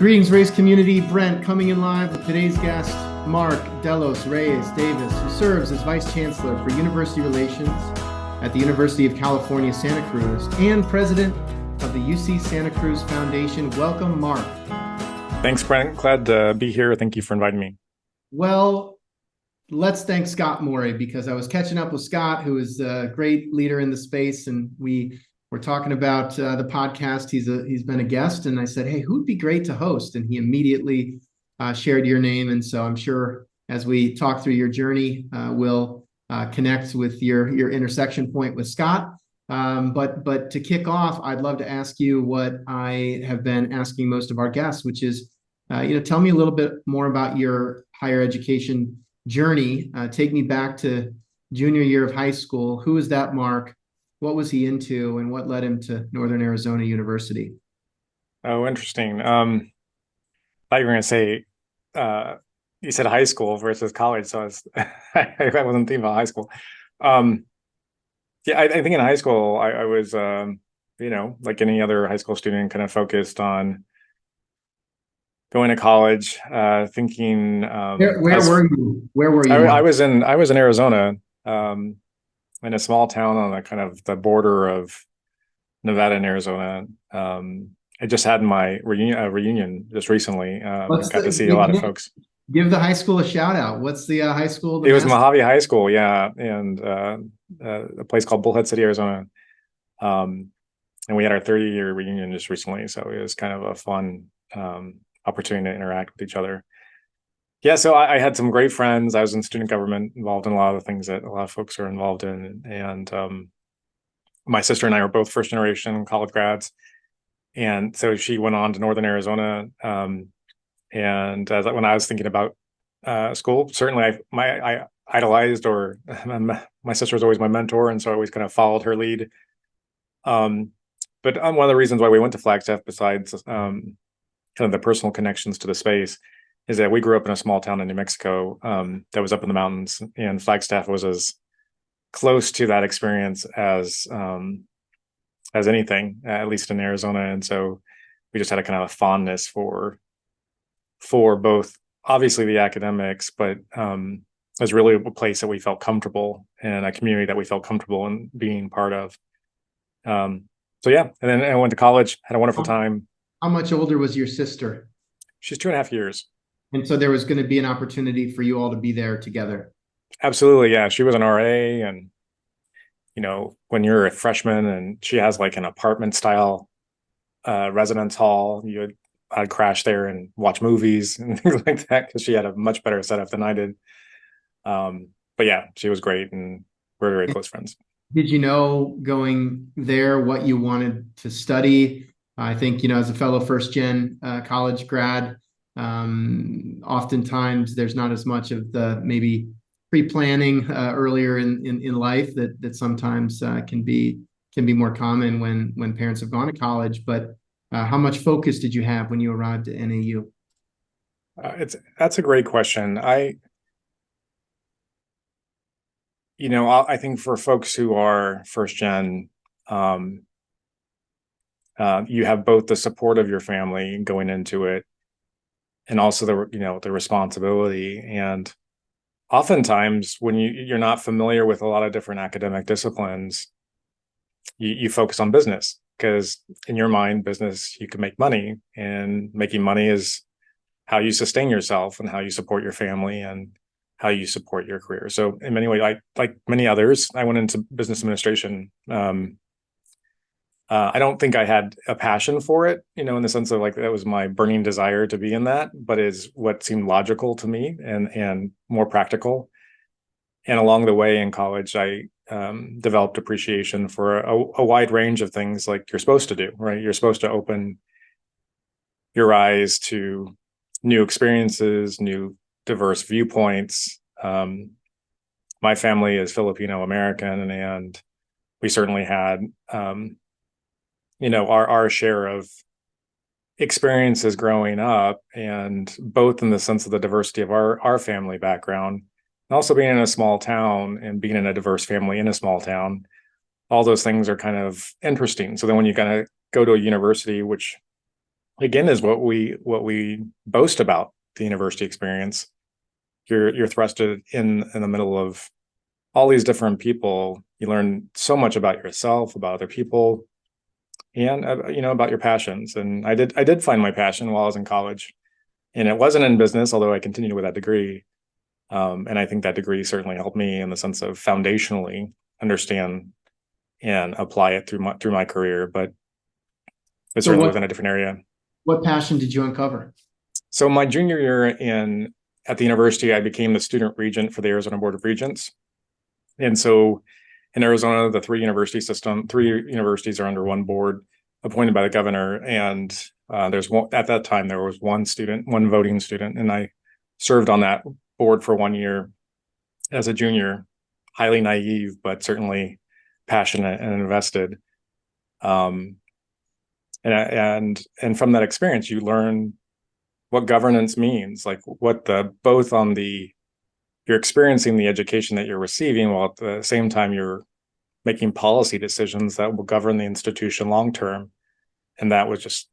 Greetings, Race community. Brent coming in live with today's guest, Mark Delos Reyes Davis, who serves as Vice Chancellor for University Relations at the University of California, Santa Cruz, and President of the UC Santa Cruz Foundation. Welcome, Mark. Thanks, Brent. Glad to be here. Thank you for inviting me. Well, let's thank Scott Morey, because I was catching up with Scott, who is a great leader in the space, and we're talking about the podcast. He's been a guest, and I said, hey, who'd be great to host? And he immediately shared your name. And so I'm sure as we talk through your journey, we'll connect with your intersection point with Scott. But to kick off, I'd love to ask you what I have been asking most of our guests, which is, tell me a little bit more about your higher education journey. Take me back to junior year of high school. Who is that Mark? What was he into, and what led him to Northern Arizona University? Oh, interesting. I thought you were going to say, you said high school versus college, so I wasn't thinking about high school. I think in high school, I was, like any other high school student, kind of focused on going to college, thinking. Where were you? Where were you? I was in Arizona. In a small town on the kind of the border of Nevada and Arizona. I just had my reunion just recently. Got to see a lot of folks. Give the high school a shout out. What's the high school? It was Mojave High School, yeah, and a place called Bullhead City, Arizona. And we had our 30-year reunion just recently, so it was kind of a fun opportunity to interact with each other. Yeah, so I had some great friends. I was in student government, involved in a lot of the things that a lot of folks are involved in. And my sister and I were both first generation college grads. And so she went on to Northern Arizona. And when I was thinking about school, certainly I idolized, or my sister was always my mentor. And so I always kind of followed her lead. But one of the reasons why we went to Flagstaff, besides kind of the personal connections to the space, is that we grew up in a small town in New Mexico that was up in the mountains, and Flagstaff was as close to that experience as anything, at least in Arizona. And so we just had a kind of a fondness for both, obviously, the academics, but it was really a place that we felt comfortable, and a community that we felt comfortable in being part of. So yeah, and then I went to college, had a wonderful time. How much older was your sister? She's 2.5 years. And so there was going to be an opportunity for you all to be there together. Absolutely. Yeah. She was an RA, and, when you're a freshman and she has like an apartment style residence hall, I'd crash there and watch movies and things like that, because she had a much better setup than I did. But yeah, she was great, and we're very close friends. Did you know going there what you wanted to study? I think, as a fellow first gen college grad, oftentimes there's not as much of the maybe pre-planning earlier in life that sometimes can be more common when parents have gone to college. But how much focus did you have when you arrived at NAU? That's a great question. I think for folks who are first gen, you have both the support of your family going into it, and also the responsibility. And oftentimes when you're not familiar with a lot of different academic disciplines, you focus on business, because in your mind, business, you can make money, and making money is how you sustain yourself and how you support your family and how you support your career. So in many ways, like many others, I went into business administration. I don't think I had a passion for it, in the sense of like that was my burning desire to be in that, but is what seemed logical to me and more practical. And along the way in college, I developed appreciation for a wide range of things like you're supposed to do, right? You're supposed to open your eyes to new experiences, new diverse viewpoints. My family is Filipino American, and we certainly had our share of experiences growing up, and both in the sense of the diversity of our family background, and also being in a small town and being in a diverse family in a small town. All those things are kind of interesting. So then when you kind of go to a university, which again, is what we boast about the university experience. You're thrusted in the middle of all these different people. You learn so much about yourself, about other people, and about your passions. And I did find my passion while I was in college, and it wasn't in business, although I continued with that degree. And I think that degree certainly helped me in the sense of foundationally understand and apply it through my career. But it So certainly was in a different area. what passion did you uncover? So my junior year at the university, I became the student regent for the Arizona Board of Regents. And so in Arizona, the three universities are under one board appointed by the governor. And there's one, at that time, there was one voting student, and I served on that board for 1 year as a junior, highly naive, but certainly passionate and invested. Um, and from that experience, you learn what governance means, like you're experiencing the education that you're receiving, while at the same time you're making policy decisions that will govern the institution long term. And that was just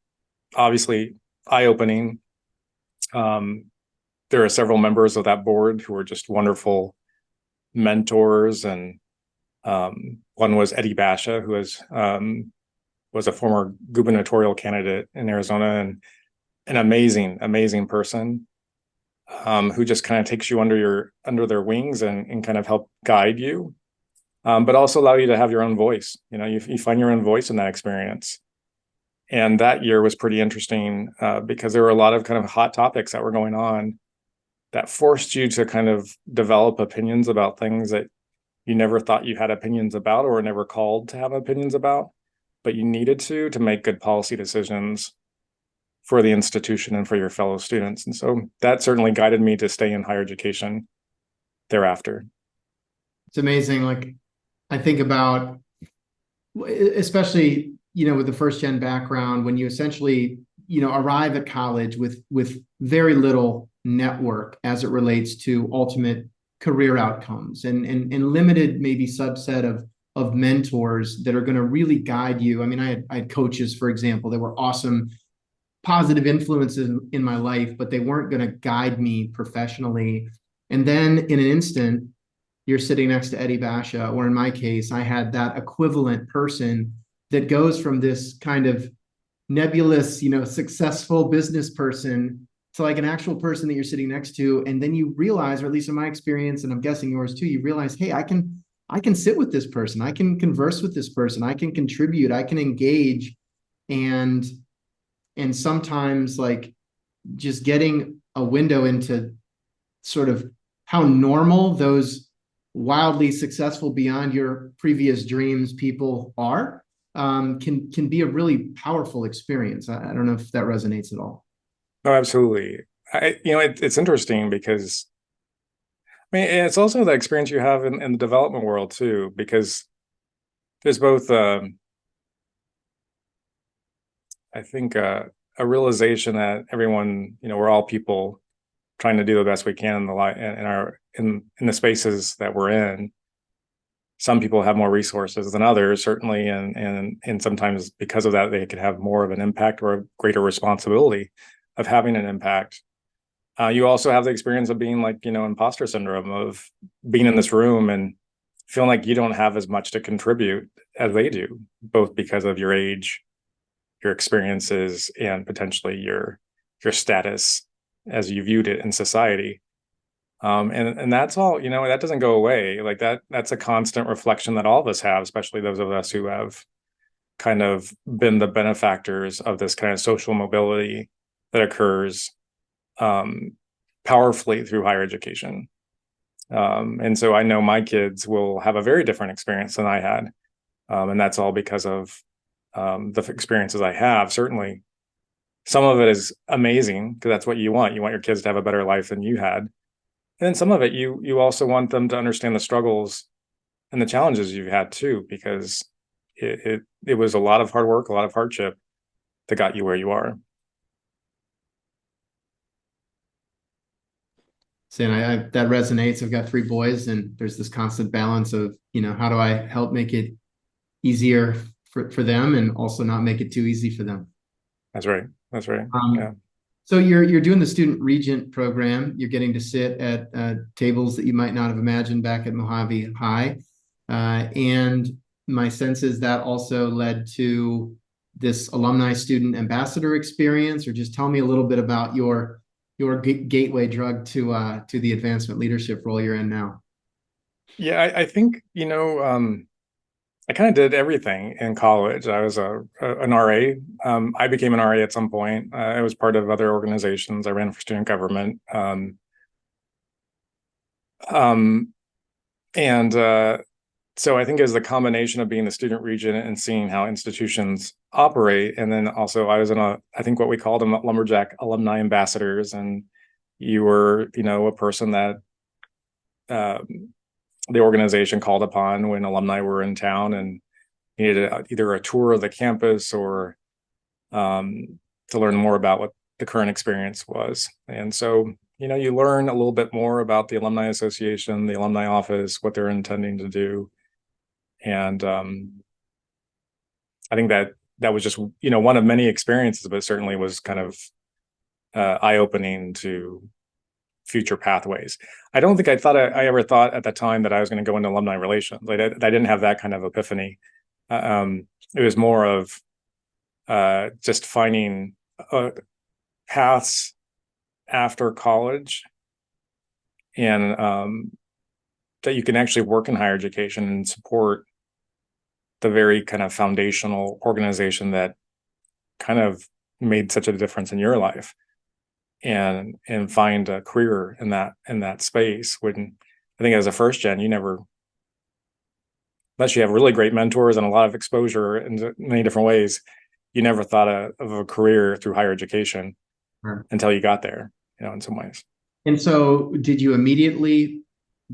obviously eye-opening. There are several members of that board who are just wonderful mentors, and one was Eddie Basha, who was a former gubernatorial candidate in Arizona, and an amazing person, who just kind of takes you under their wings and kind of help guide you, but also allow you to have your own voice. You find your own voice in that experience. And that year was pretty interesting, because there were a lot of kind of hot topics that were going on that forced you to kind of develop opinions about things that you never thought you had opinions about, or were never called to have opinions about, but you needed to make good policy decisions for the institution and for your fellow students. And so that certainly guided me to stay in higher education thereafter. It's amazing. Like, I think about, especially, with the first gen background, when you essentially, arrive at college with very little network as it relates to ultimate career outcomes, and limited maybe subset of mentors that are going to really guide you. I mean, I had coaches, for example, that were awesome, positive influences in my life, but they weren't going to guide me professionally. And then in an instant, you're sitting next to Eddie Basha, or in my case, I had that equivalent person that goes from this kind of nebulous, successful business person to like an actual person that you're sitting next to. And then you realize, or at least in my experience, and I'm guessing yours too, you realize, hey, I can sit with this person, I can converse with this person, I can contribute, I can engage. And sometimes, like, just getting a window into sort of how normal those wildly successful beyond your previous dreams people are, can be a really powerful experience. I don't know if that resonates at all. No, absolutely. It's interesting because I mean, it's also the experience you have in the development world too, because there's both, I think, a realization that everyone, we're all people trying to do the best we can in the spaces that we're in. Some people have more resources than others, certainly, and sometimes because of that, they could have more of an impact or a greater responsibility of having an impact. You also have the experience of being like, imposter syndrome, of being in this room and feeling like you don't have as much to contribute as they do, both because of your age, your experiences, and potentially your status as you viewed it in society. And that's all, that doesn't go away. Like that's a constant reflection that all of us have, especially those of us who have kind of been the benefactors of this kind of social mobility that occurs powerfully through higher education. And so I know my kids will have a very different experience than I had. And that's all because of the experiences I have. Certainly, some of it is amazing because that's what you want. You want your kids to have a better life than you had. And then some of it, you also want them to understand the struggles and the challenges you've had too, because it was a lot of hard work, a lot of hardship that got you where you are. Saying that resonates. I've got three boys, and there's this constant balance of, how do I help make it easier for them, and also not make it too easy for them. That's right. That's right. Yeah. So you're doing the student regent program. You're getting to sit at tables that you might not have imagined back at Mojave High, and my sense is that also led to this alumni student ambassador experience. Or just tell me a little bit about your gateway drug to the advancement leadership role you're in now. Yeah, I think, I kind of did everything in college. I was an RA. I became an RA at some point. I was part of other organizations. I ran for student government. Um, and so I think it was the combination of being the student regent and seeing how institutions operate. And then also I was I think what we called them lumberjack alumni ambassadors. And you were, a person that the organization called upon when alumni were in town and needed either a tour of the campus or to learn more about what the current experience was. And so, you learn a little bit more about the Alumni Association, the Alumni Office, what they're intending to do. And I think that was just, one of many experiences, but certainly was kind of eye-opening to future pathways. I don't think I ever thought at the time that I was going to go into alumni relations. Like I didn't have that kind of epiphany. It was more of just finding paths after college and that you can actually work in higher education and support the very kind of foundational organization that kind of made such a difference in your life, and find a career in that space. When I think as a first gen, you never, unless you have really great mentors and a lot of exposure in many different ways, you never thought of a career through higher education until you got there, in some ways. And so did you immediately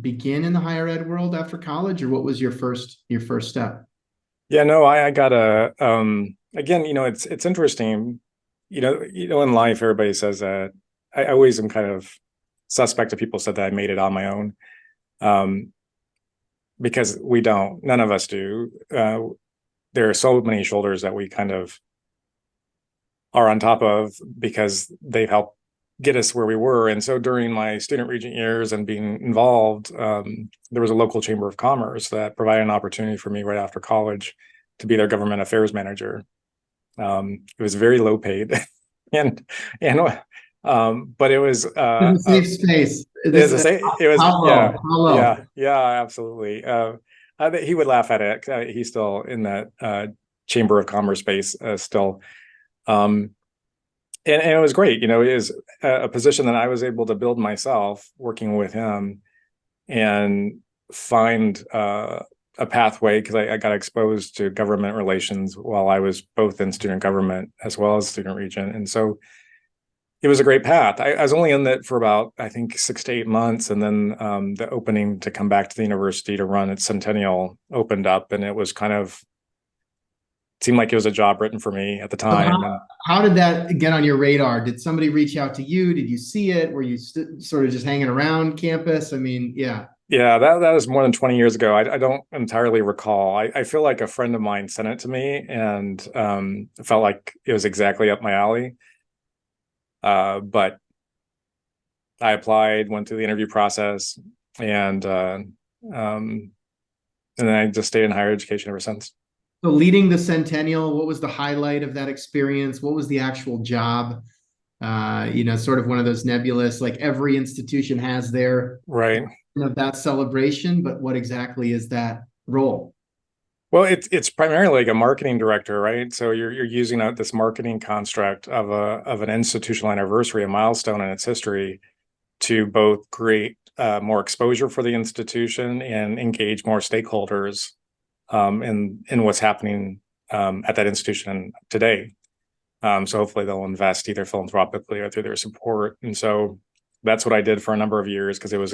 begin in the higher ed world after college, or what was your first step? Yeah, no, I got again, it's interesting, in life, everybody says that. I always am kind of suspect of people said that I made it on my own. Because none of us do. There are so many shoulders that we kind of are on top of because they've helped get us where we were. And so during my student regent years and being involved, there was a local chamber of commerce that provided an opportunity for me right after college to be their government affairs manager. It was very low paid, and but it was a safe space. It was how yeah, low? yeah, absolutely. He would laugh at it. He's still in that chamber of commerce space still. And it was great. It is a position that I was able to build myself working with him and find a pathway, because I got exposed to government relations while I was both in student government as well as student regent. And so it was a great path. I was only in that for about, I think, 6 to 8 months. And then the opening to come back to the university to run its centennial opened up, and it was kind of, seemed like it was a job written for me at the time. So how did that get on your radar? Did somebody reach out to you? Did you see it? Were you sort of just hanging around campus? I mean, yeah. Yeah, that was more than 20 years ago. I don't entirely recall. I feel like a friend of mine sent it to me, and it felt like it was exactly up my alley. But I applied, went through the interview process, and then I just stayed in higher education ever since. So leading the centennial, what was the highlight of that experience? What was the actual job? Sort of one of those nebulous, like every institution has their right of that celebration, but what exactly is that role? Well, it's primarily like a marketing director, right? So you're using this marketing construct of an institutional anniversary, a milestone in its history, to both create more exposure for the institution and engage more stakeholders in what's happening at that institution today. So hopefully they'll invest either philanthropically or through their support. And so that's what I did for a number of years, because it was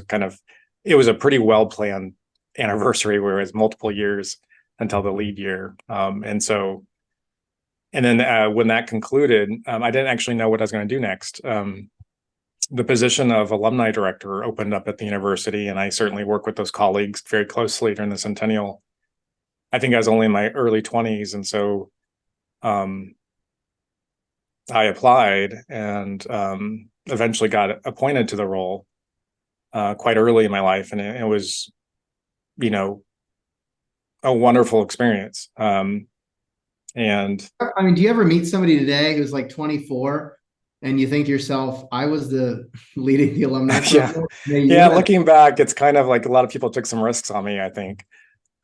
a pretty well planned anniversary, where it was multiple years until the lead year. And then when that concluded, I didn't actually know what I was going to do next. The position of alumni director opened up at the university, and I certainly work with those colleagues very closely during the centennial. I think I was only in my early 20s, and so I applied and eventually got appointed to the role quite early in my life, and it was, you know, a wonderful experience. And I mean, do you ever meet somebody today who's like 24 and you think to yourself, I was the leading the alumni yeah, program? yeah. You had, Looking back, it's kind of like a lot of people took some risks on me, I think,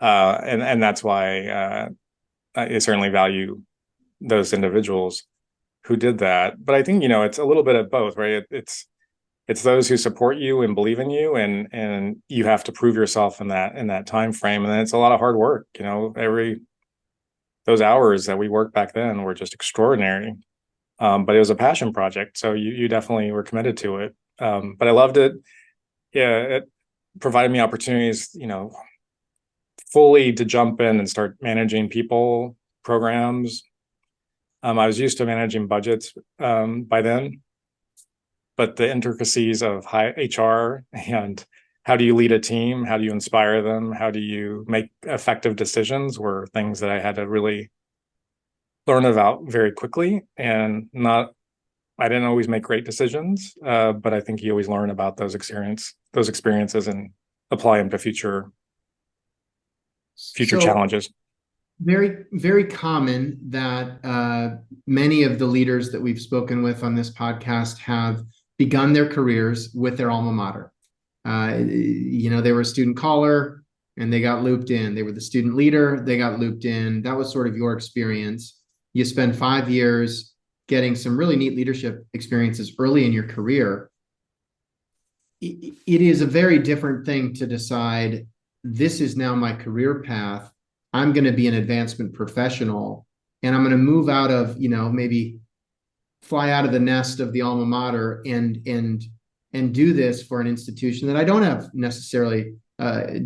and that's why I certainly value those individuals who did that. But I think, it's a little bit of both, right? It's those who support you and believe in you, and you have to prove yourself in that time frame, and then it's a lot of hard work. Those hours that we worked back then were just extraordinary. But it was a passion project, so you definitely were committed to it. But I loved it. Yeah, it provided me opportunities, fully to jump in and start managing people, programs. I was used to managing budgets by then, but the intricacies of high HR and how do you lead a team, how do you inspire them, how do you make effective decisions were things that I had to really learn about very quickly. And I didn't always make great decisions, but I think you always learn about those experiences and apply them to future so challenges. very, very common that many of the leaders that we've spoken with on this podcast have begun their careers with their alma mater. They were a student caller and they got looped in. They were the student leader, they got looped in. That was sort of your experience. You spend 5 years getting some really neat leadership experiences early in your career. It is a very different thing to decide, this is now my career path. I'm going to be an advancement professional and I'm going to move out of, maybe fly out of the nest of the alma mater and do this for an institution that I don't have necessarily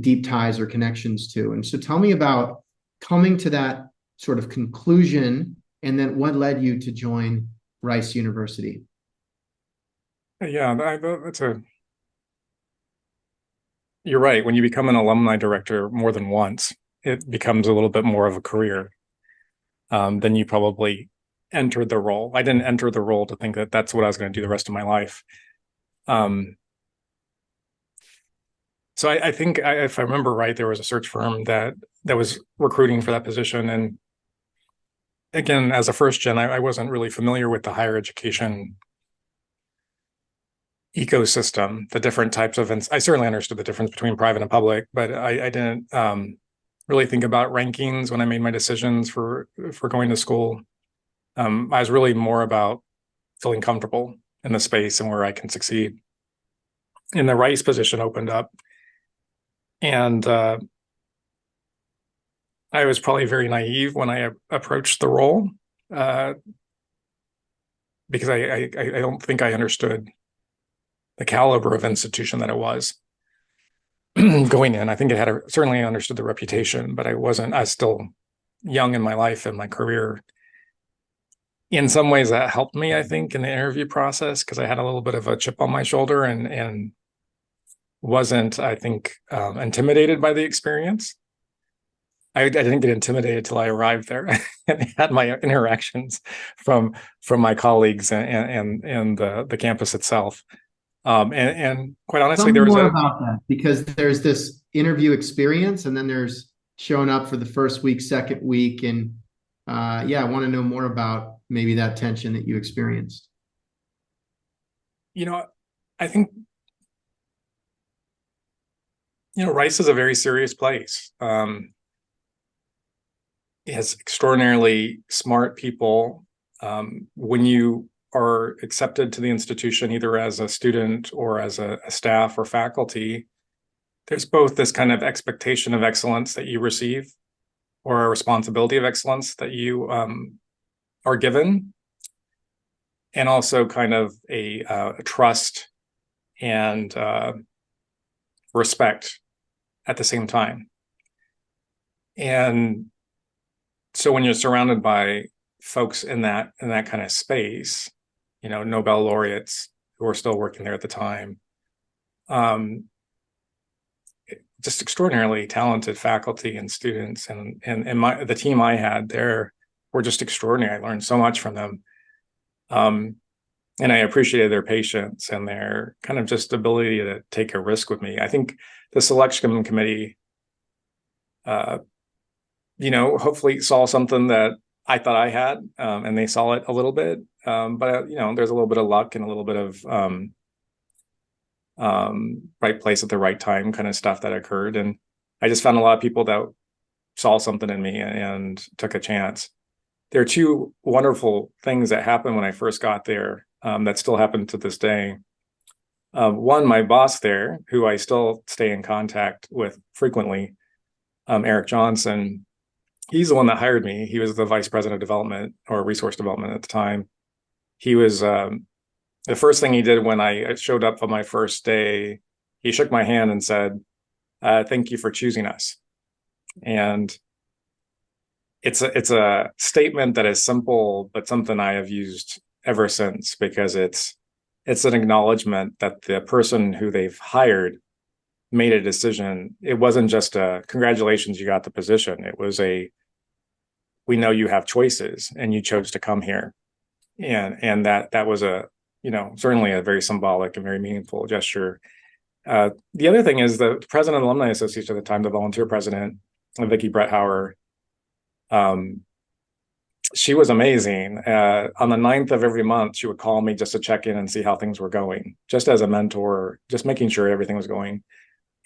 deep ties or connections to. And so tell me about coming to that sort of conclusion, and then what led you to join Rice University? Yeah, you're right. When you become an alumni director more than once, it becomes a little bit more of a career than you probably entered the role. I didn't enter the role to think that that's what I was going to do the rest of my life. So I think, if I remember right, there was a search firm that was recruiting for that position. And again, as a first gen, I wasn't really familiar with the higher education ecosystem, the different types of, I certainly understood the difference between private and public, but I didn't really think about rankings when I made my decisions for going to school. I was really more about feeling comfortable in the space and where I can succeed. And the Rice position opened up, and I was probably very naive when I approached the role, because I don't think I understood the caliber of institution that it was going in. I think it had certainly understood the reputation, but I was still young in my life and my career. In some ways that helped me, I think, in the interview process, because I had a little bit of a chip on my shoulder and wasn't, I think, intimidated by the experience. I didn't get intimidated till I arrived there and had my interactions from my colleagues and the campus itself. And quite Tell honestly, me there was more about that, because there's this interview experience and then there's showing up for the first week, second week. And I want to know more about maybe that tension that you experienced. I think, Rice is a very serious place. It has extraordinarily smart people. When you are accepted to the institution, either as a student or as a staff or faculty, there's both this kind of expectation of excellence that you receive, or a responsibility of excellence that you are given, and also kind of a trust and respect at the same time. And so when you're surrounded by folks in that kind of space, Nobel laureates who are still working there at the time, just extraordinarily talented faculty and students, and the team I had there were just extraordinary. I learned so much from them. And I appreciated their patience and their kind of just ability to take a risk with me. I think the selection committee, hopefully saw something that I thought I had, and they saw it a little bit. But there's a little bit of luck and a little bit of right place at the right time kind of stuff that occurred. And I just found a lot of people that saw something in me and took a chance. There are two wonderful things that happened when I first got there, that still happen to this day. One, my boss there, who I still stay in contact with frequently, Eric Johnson, he's the one that hired me. He was the vice president of development or resource development at the time. He was the first thing he did when I showed up on my first day, he shook my hand and said, "Thank you for choosing us." And it's a statement that is simple, but something I have used ever since, because it's an acknowledgement that the person who they've hired made a decision. It wasn't just a congratulations, you got the position. It was we know you have choices and you chose to come here. And that was certainly a very symbolic and very meaningful gesture. The other thing is the president of the Alumni Association at the time, the volunteer president, Vicki Bretthauer, she was amazing. On the 9th of every month, she would call me just to check in and see how things were going, just as a mentor, just making sure everything was going.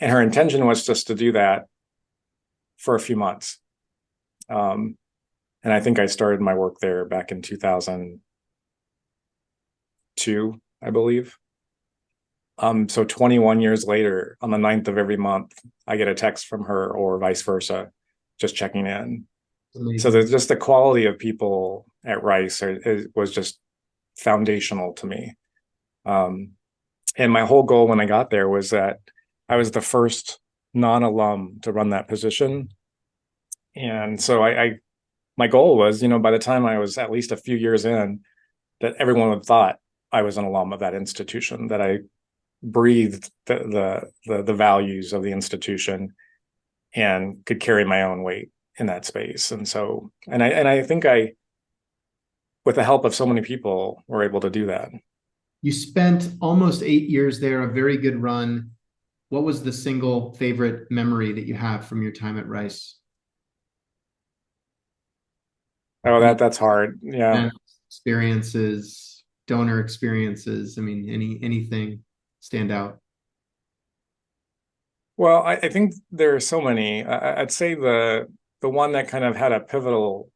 And her intention was just to do that for a few months. And I think I started my work there back in 2002, I believe. So 21 years later, on the 9th of every month, I get a text from her or vice versa, just checking in. Amazing. So there's just the quality of people at Rice was just foundational to me. And my whole goal when I got there was that I was the first non-alum to run that position. And so my goal was, by the time I was at least a few years in, that everyone would thought I was an alum of that institution, that I breathed the values of the institution and could carry my own weight in that space. And so, and I think with the help of so many people, were able to do that. You spent almost 8 years there, a very good run. What was the single favorite memory that you have from your time at Rice? Oh, that's hard. Yeah. Experiences, donor experiences. I mean, anything stand out? Well, I think there are so many. I'd say the one that kind of had a pivotal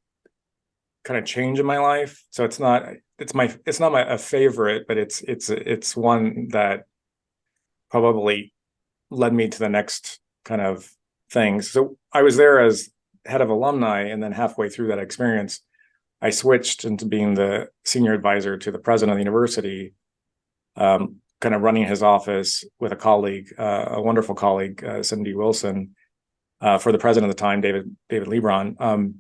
kind of change in my life. So it's not a favorite, but it's one that probably led me to the next kind of things. So I was there as head of alumni, and then halfway through that experience, I switched into being the senior advisor to the president of the university, kind of running his office with a colleague, a wonderful colleague, Cindy Wilson, for the president at the time, David Lebron.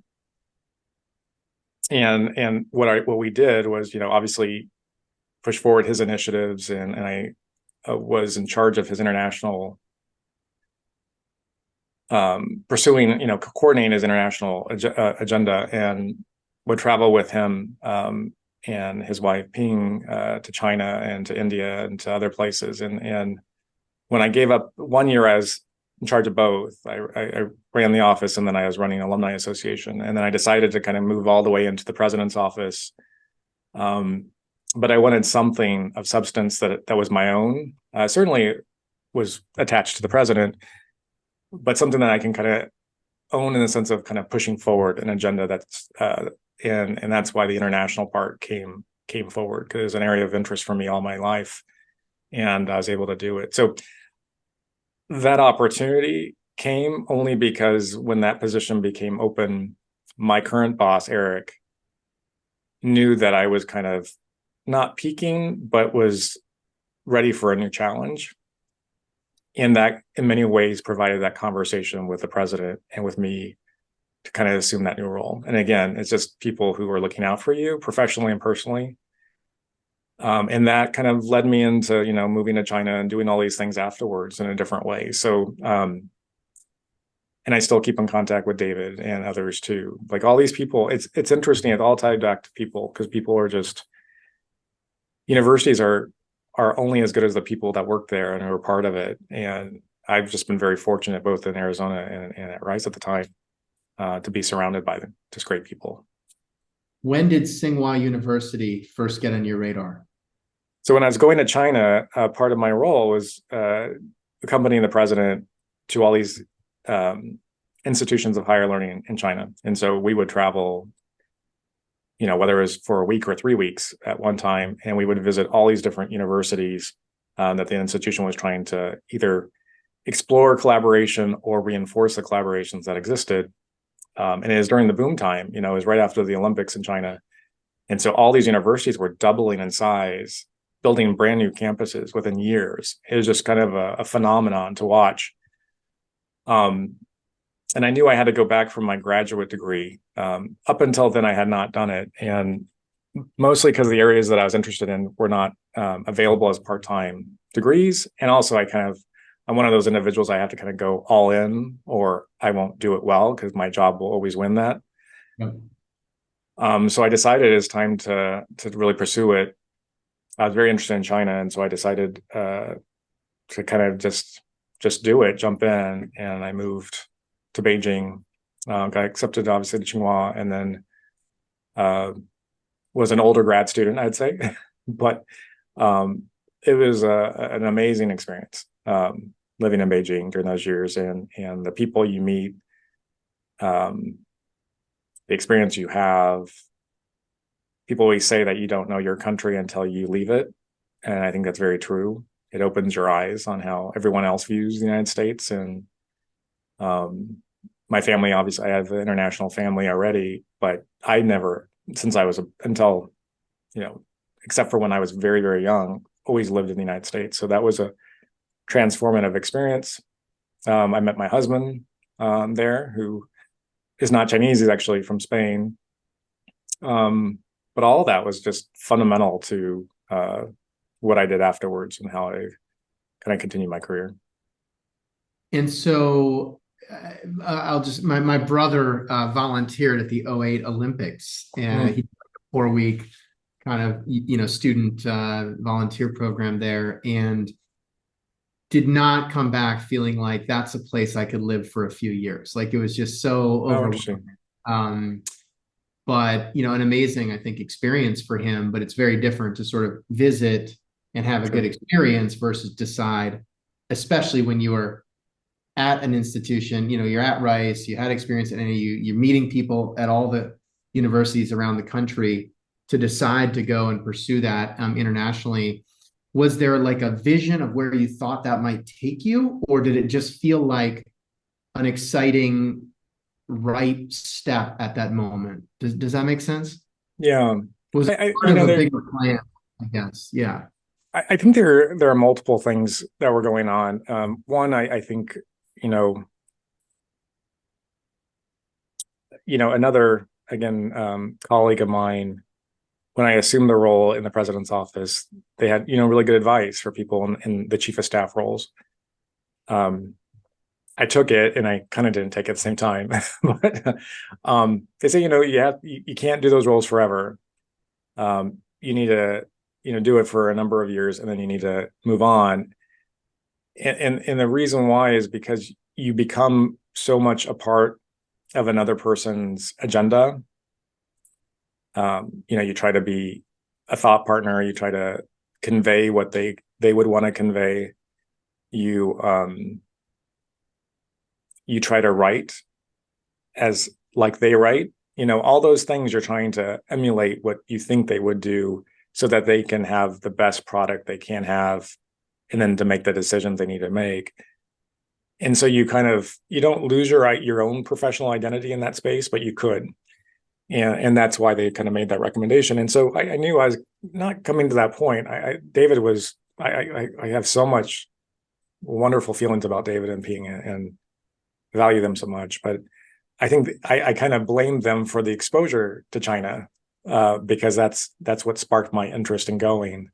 And what we did was, obviously push forward his initiatives, and I was in charge of his international, pursuing, coordinating his international agenda, and would travel with him and his wife Ping to China and to India and to other places. And when I gave up 1 year as in charge of both, I ran the office, and then I was running Alumni Association. And then I decided to kind of move all the way into the president's office. But I wanted something of substance that was my own. Certainly was attached to the president, but something that I can kind of own in the sense of kind of pushing forward an agenda that's and that's why the international part came forward, because it was an area of interest for me all my life, and I was able to do it. So that opportunity came only because when that position became open, my current boss, Eric, knew that I was kind of not peaking, but was ready for a new challenge. And that in many ways provided that conversation with the president and with me to kind of assume that new role. And again, it's just people who are looking out for you professionally and personally. And that kind of led me into, moving to China and doing all these things afterwards in a different way. So, and I still keep in contact with David and others too. Like all these people, it's interesting. It all tied back to people, because people are just universities are only as good as the people that work there and who are part of it. And I've just been very fortunate, both in Arizona and at Rice at the time, to be surrounded by just great people. When did Tsinghua University first get on your radar? So when I was going to China, part of my role was accompanying the president to all these institutions of higher learning in China. And so we would travel, whether it was for a week or 3 weeks at one time, and we would visit all these different universities that the institution was trying to either explore collaboration or reinforce the collaborations that existed. And it was during the boom time, it was right after the Olympics in China. And so all these universities were doubling in size, building brand new campuses within years. It was just kind of a phenomenon to watch. And I knew I had to go back for my graduate degree. Up until then, I had not done it. And mostly because the areas that I was interested in were not available as part-time degrees. And also I'm one of those individuals, I have to kind of go all in or I won't do it well because my job will always win that. Yep. So I decided it's time to really pursue it. I was very interested in China. And so I decided to kind of just do it, jump in. And I moved to Beijing, got accepted obviously to Tsinghua, and then was an older grad student, I'd say. But it was an amazing experience. Living in Beijing during those years, and the people you meet, the experience you have. People always say that you don't know your country until you leave it, and I think that's very true. It opens your eyes on how everyone else views the United States. And my family, obviously, I have an international family already, but I never, since I was until, except for when I was very, very young, always lived in the United States. So that was a transformative experience. I met my husband there, who is not Chinese, he's actually from Spain. But all that was just fundamental to what I did afterwards and how I kind of continued my career. And so my brother volunteered at the 2008 Olympics, and he took a 4-week kind of, student volunteer program there, and did not come back feeling like that's a place I could live for a few years. Like it was just so overwhelming. But, an amazing, I think, experience for him, but it's very different to sort of visit and have a good experience versus decide, especially when you are at an institution, you're at Rice, you had experience at NAU, you're meeting people at all the universities around the country, to decide to go and pursue that internationally. Was there like a vision of where you thought that might take you, or did it just feel like an exciting right step at that moment? Does that make sense? Yeah. Was it part of a bigger plan, I guess? Yeah. I think there are multiple things that were going on. One, I think, another, again, colleague of mine, when I assumed the role in the president's office, they had, really good advice for people in the chief of staff roles. I took it, and I kind of didn't take it at the same time. But they say, you can't do those roles forever. You need to, do it for a number of years, and then you need to move on. And the reason why is because you become so much a part of another person's agenda. You try to be a thought partner. You try to convey what they would want to convey. You try to write as like they write. All those things, you're trying to emulate what you think they would do so that they can have the best product they can have, and then to make the decisions they need to make. And so you don't lose your own professional identity in that space, but you could. And that's why they kind of made that recommendation. And so I knew I was not coming to that point. David was, I have so much wonderful feelings about David and Ping, and value them so much. But I think I kind of blamed them for the exposure to China, because that's what sparked my interest in going,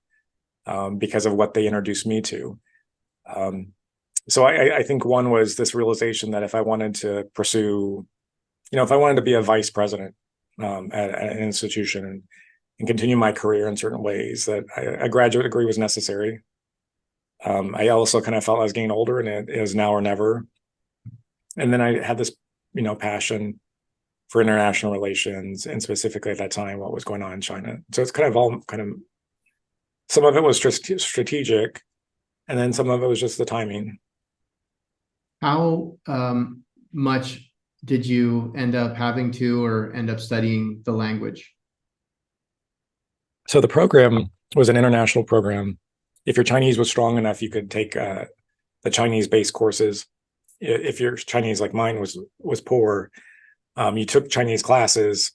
because of what they introduced me to. So I think one was this realization that if I wanted to pursue, if I wanted to be a vice president at an institution, and continue my career in certain ways, that a graduate degree was necessary. I also kind of felt I was getting older, and it is now or never. And then I had this, passion for international relations, and specifically at that time, what was going on in China. So it's kind of all some of it was strategic, and then some of it was just the timing. How much did you end up having to or end up studying the language? So the program was an international program. If your Chinese was strong enough, you could take the Chinese-based courses. If your Chinese, like mine, was poor, you took Chinese classes,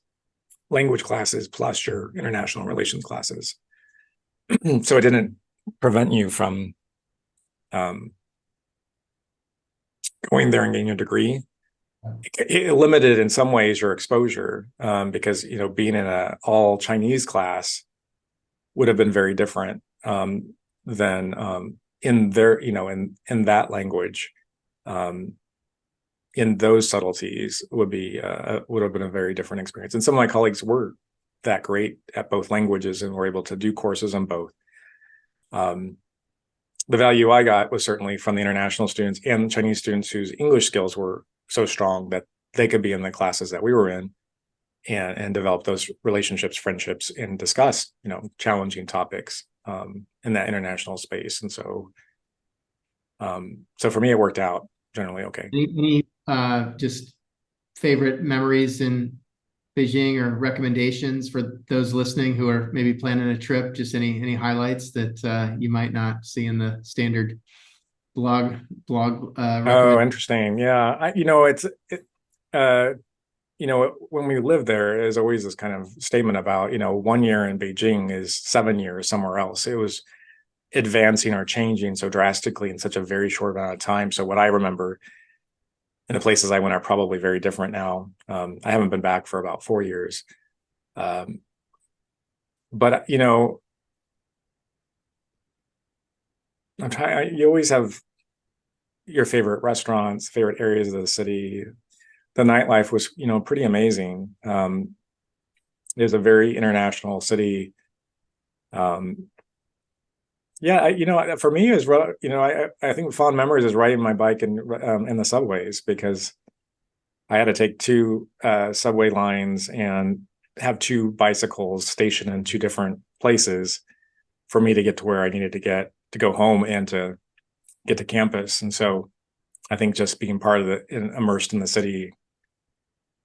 language classes, plus your international relations classes. So it didn't prevent you from going there and getting a degree. It limited in some ways your exposure, because being in an all Chinese class would have been very different than in their in that language. In those subtleties would have been a very different experience. And some of my colleagues were that great at both languages and were able to do courses on both. The value I got was certainly from the international students and Chinese students whose English skills were so strong that they could be in the classes that we were in and develop those relationships, friendships, and discuss, challenging topics in that international space. And so for me, it worked out generally okay. Any just favorite memories in Beijing or recommendations for those listening who are maybe planning a trip? Just any highlights that you might not see in the standard blog Oh, interesting. Yeah. When we lived there, there's always this kind of statement about, 1 year in Beijing is 7 years somewhere else. It was advancing or changing so drastically in such a very short amount of time. So what I remember in the places I went are probably very different now. I haven't been back for about 4 years. But, you always have your favorite restaurants, favorite areas of the city. The nightlife was, pretty amazing. There's a very international city. For me, is I think fond memories is riding my bike in the subways, because I had to take 2 subway lines and have 2 bicycles stationed in 2 different places for me to get to where I needed to get to go home and to get to campus. And so I think just being part of immersed in the city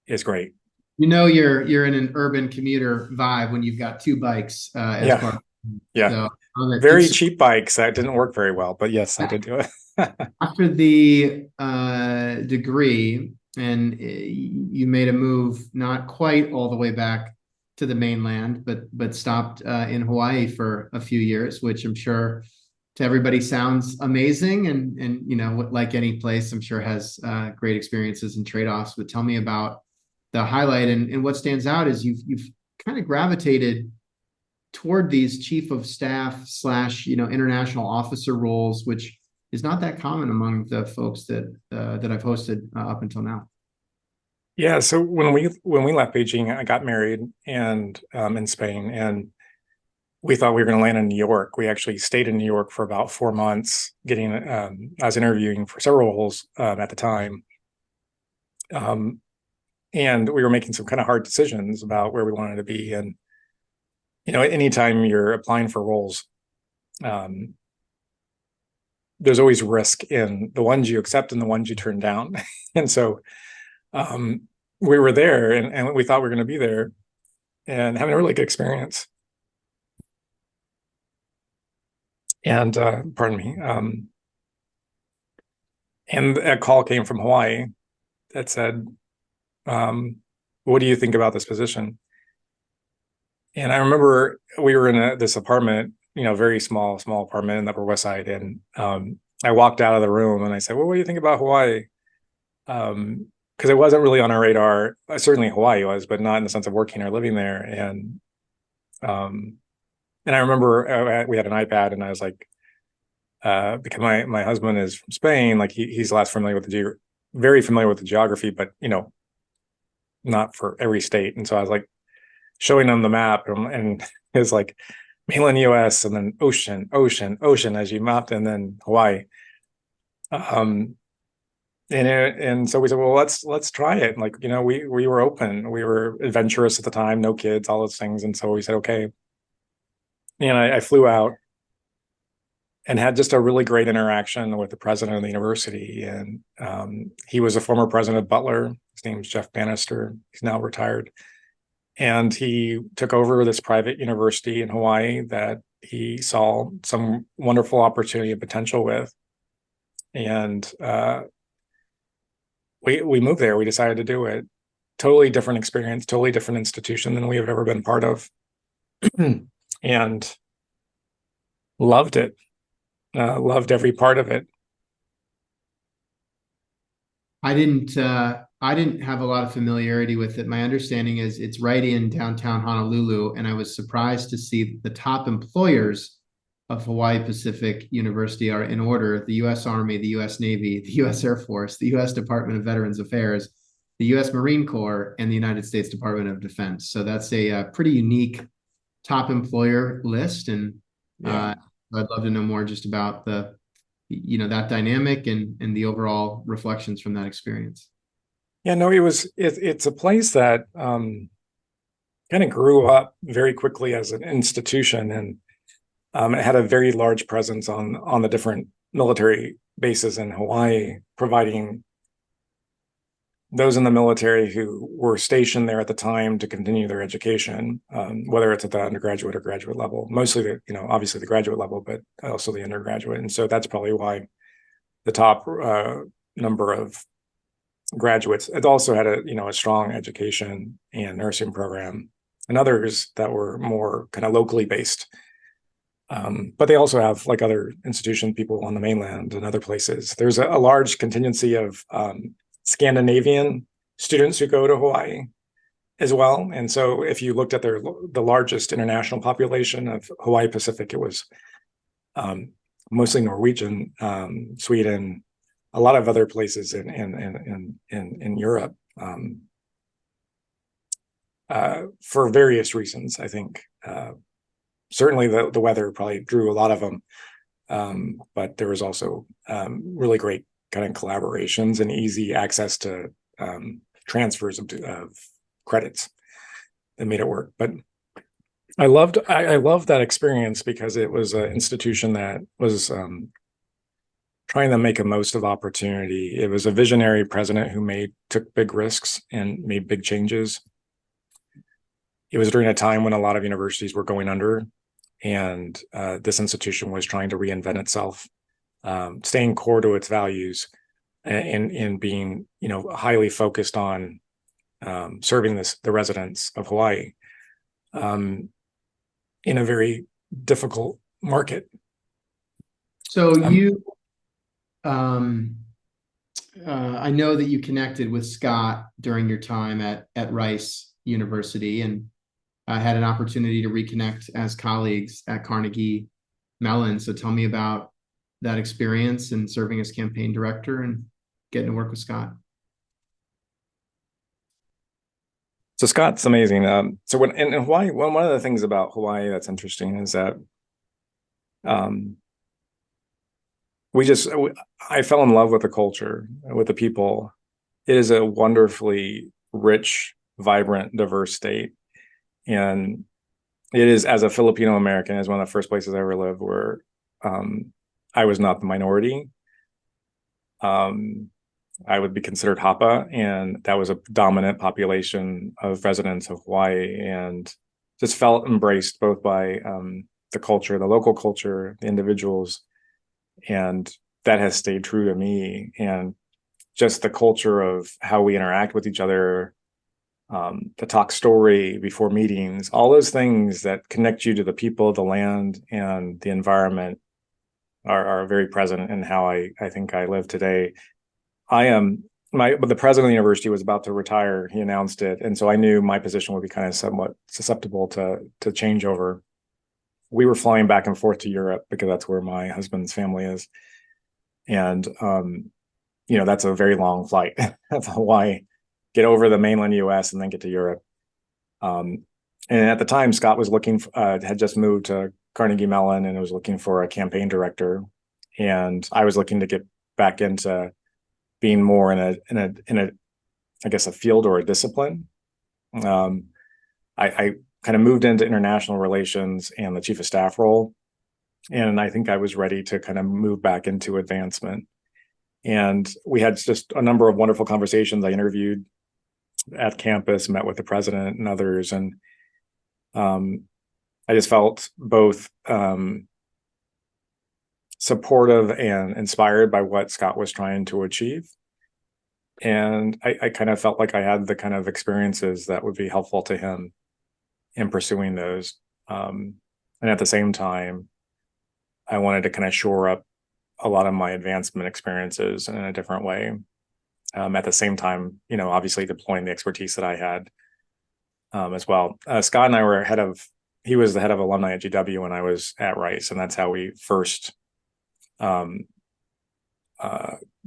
is great. You're in an urban commuter vibe when you've got 2 bikes as part. Yeah. So, very cheap bikes that didn't work very well, but yes, I did do it. After the degree, and you made a move not quite all the way back to the mainland, but stopped in Hawaii for a few years, which I'm sure to everybody sounds amazing, and like any place, I'm sure has great experiences and trade-offs. But tell me about the highlight, and what stands out is you've kind of gravitated toward these chief of staff / international officer roles, which is not that common among the folks that I've hosted up until now. Yeah. So when we left Beijing, I got married and in Spain, and we thought we were going to land in New York. We actually stayed in New York for about 4 months, I was interviewing for several roles at the time. And we were making some kind of hard decisions about where we wanted to be. And, anytime you're applying for roles, there's always risk in the ones you accept and the ones you turn down. And so we were there, and we thought we were going to be there and having a really good experience. And pardon me. And a call came from Hawaii that said, what do you think about this position? And I remember we were in this apartment, very small apartment in the Upper West Side. And I walked out of the room and I said, well, what do you think about Hawaii? Because it wasn't really on our radar. Certainly Hawaii was, but not in the sense of working or living there. And I remember we had an iPad, and I was like, because my husband is from Spain, like he's less familiar with very familiar with the geography, but not for every state. And so I was like, showing them the map, and it was like mainland US and then ocean, ocean, ocean as you mapped, and then Hawaii. And so we said, well, let's try it. Like, we were open, we were adventurous at the time, no kids, all those things. And so we said, okay. And I flew out and had just a really great interaction with the president of the university. And he was a former president of Butler. His name's Jeff Bannister. He's now retired. And he took over this private university in Hawaii that he saw some wonderful opportunity and potential with. And we moved there. We decided to do it. Totally different experience, totally different institution than we have ever been part of. And loved it. Loved every part of it. I didn't have a lot of familiarity with it. My understanding is it's right in downtown Honolulu, and I was surprised to see the top employers of Hawaii Pacific University are in order: the U.S. Army, the U.S. Navy, the U.S. Air Force, the U.S. Department of Veterans Affairs, the U.S. Marine Corps, and the United States Department of Defense. So that's a pretty unique top employer list, and Yeah. I'd love to know more just about that dynamic and the overall reflections from that experience. Yeah, no, it's a place that kind of grew up very quickly as an institution, and it had a very large presence on the different military bases in Hawaii, providing those in the military who were stationed there at the time to continue their education, whether it's at the undergraduate or graduate level. Mostly, obviously the graduate level, but also the undergraduate. And so that's probably why the top number of graduates. It also had a strong education and nursing program, and others that were more kind of locally based. But they also have, like other institutions, people on the mainland and other places. There's a large contingency of Scandinavian students who go to Hawaii as well. And so if you looked at the largest international population of Hawaii Pacific, it was mostly Norwegian, Sweden, a lot of other places in Europe, for various reasons. I think certainly the weather probably drew a lot of them, but there was also really great kind of collaborations and easy access to transfers of credits that made it work. But I loved that experience because it was an institution that was trying to make a most of opportunity. It was a visionary president who took big risks and made big changes. It was during a time when a lot of universities were going under, and this institution was trying to reinvent itself, staying core to its values, and being highly focused on serving the residents of Hawaii in a very difficult market. So I know that you connected with Scott during your time at Rice University, and had an opportunity to reconnect as colleagues at Carnegie Mellon. So tell me about that experience and serving as campaign director and getting to work with Scott. So Scott's amazing. So in Hawaii, one of the things about Hawaii that's interesting is that I fell in love with the culture, with the people. It is a wonderfully rich, vibrant, diverse state. And it is, as a Filipino American, is one of the first places I ever lived where I was not the minority. I would be considered Hapa, and that was a dominant population of residents of Hawaii, and just felt embraced both by the culture, the local culture, the individuals, and that has stayed true to me. And just the culture of how we interact with each other, the talk story before meetings, all those things that connect you to the people, the land, and the environment are very present in how I think I live today. But the president of the university was about to retire. He announced it. And so I knew my position would be kind of somewhat susceptible to changeover. We were flying back and forth to Europe because that's where my husband's family is. And, that's a very long flight. That's Hawaii. Get over the mainland US and then get to Europe. And at the time, Scott was had just moved to Carnegie Mellon and was looking for a campaign director. And I was looking to get back into being more in a I guess, a field or a discipline. I kind of moved into international relations and the chief of staff role. And I think I was ready to kind of move back into advancement. And we had just a number of wonderful conversations. I interviewed at campus, met with the president and others. And I just felt both supportive and inspired by what Scott was trying to achieve. And I kind of felt like I had the kind of experiences that would be helpful to him in pursuing those. And at the same time, I wanted to kind of shore up a lot of my advancement experiences in a different way. At the same time, obviously deploying the expertise that I had as well. Scott and I were he was the head of alumni at GW when I was at Rice, and that's how we first